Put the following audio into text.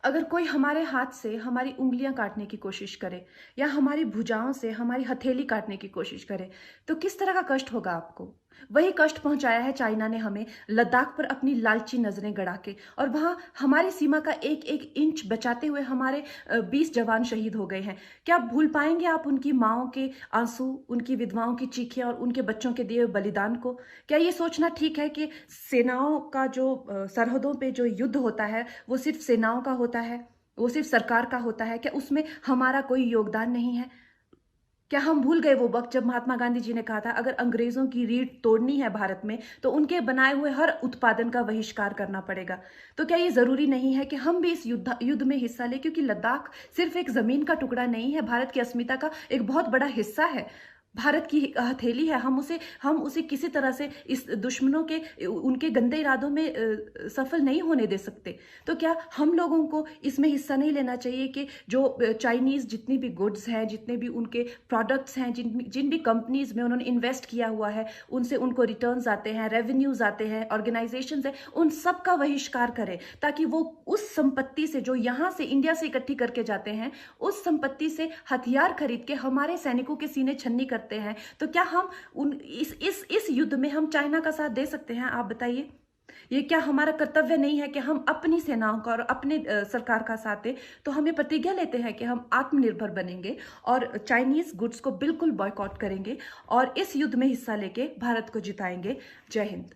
अगर कोई हमारे हाथ से हमारी उँगलियां काटने की कोशिश करे या हमारी भुजाओं से हमारी हथेली काटने की कोशिश करे तो किस तरह का कष्ट होगा आपको। वही कष्ट पहुंचाया है चाइना ने हमें, लद्दाख पर अपनी लालची नजरें गड़ा के, और वहां हमारी सीमा का एक एक इंच बचाते हुए हमारे 20 जवान शहीद हो गए हैं। क्या भूल पाएंगे आप उनकी माओं के आंसू, उनकी विधवाओं की चीखें और उनके बच्चों के दिए हुए बलिदान को? क्या ये सोचना ठीक है कि सेनाओं का जो सरहदों पे जो युद्ध होता है वो सिर्फ सेनाओं का होता है, वो सिर्फ सरकार का होता है? क्या उसमें हमारा कोई योगदान नहीं है? क्या हम भूल गए वो वक्त जब महात्मा गांधी जी ने कहा था अगर अंग्रेजों की रीढ़ तोड़नी है भारत में तो उनके बनाए हुए हर उत्पादन का बहिष्कार करना पड़ेगा? तो क्या ये जरूरी नहीं है कि हम भी इस युद्ध में हिस्सा लें, क्योंकि लद्दाख सिर्फ एक जमीन का टुकड़ा नहीं है, भारत की अस्मिता का एक बहुत बड़ा हिस्सा है, भारत की हथेली है। हम उसे किसी तरह से इस दुश्मनों के उनके गंदे इरादों में सफल नहीं होने दे सकते। तो क्या हम लोगों को इसमें हिस्सा नहीं लेना चाहिए कि जो चाइनीज जितनी भी गुड्स हैं, जितने भी उनके प्रोडक्ट्स हैं, जिन जिन भी कंपनीज में उन्होंने इन्वेस्ट किया हुआ है, उनसे उनको रिटर्न्स आते हैं, रेवेन्यूज आते हैं, ऑर्गेनाइजेशंस हैं, उन सब का बहिष्कार करें, ताकि वो उस संपत्ति से जो यहाँ से इंडिया से इकट्ठी करके जाते हैं, उस संपत्ति से हथियार खरीद के हमारे सैनिकों के सीने छन्नी करते हैं। तो क्या हम उन इस युद्ध में हम चाइना का साथ दे सकते हैं? आप बताइए। ये क्या हमारा कर्तव्य नहीं है कि हम अपनी सेनाओं का और अपने सरकार का साथ दें? तो हमें प्रतिज्ञा लेते हैं कि हम आत्मनिर्भर बनेंगे और चाइनीज गुड्स को बिल्कुल बॉयकॉट करेंगे और इस युद्ध में हिस्सा लेके भारत को जिताएंगे। जय हिंद।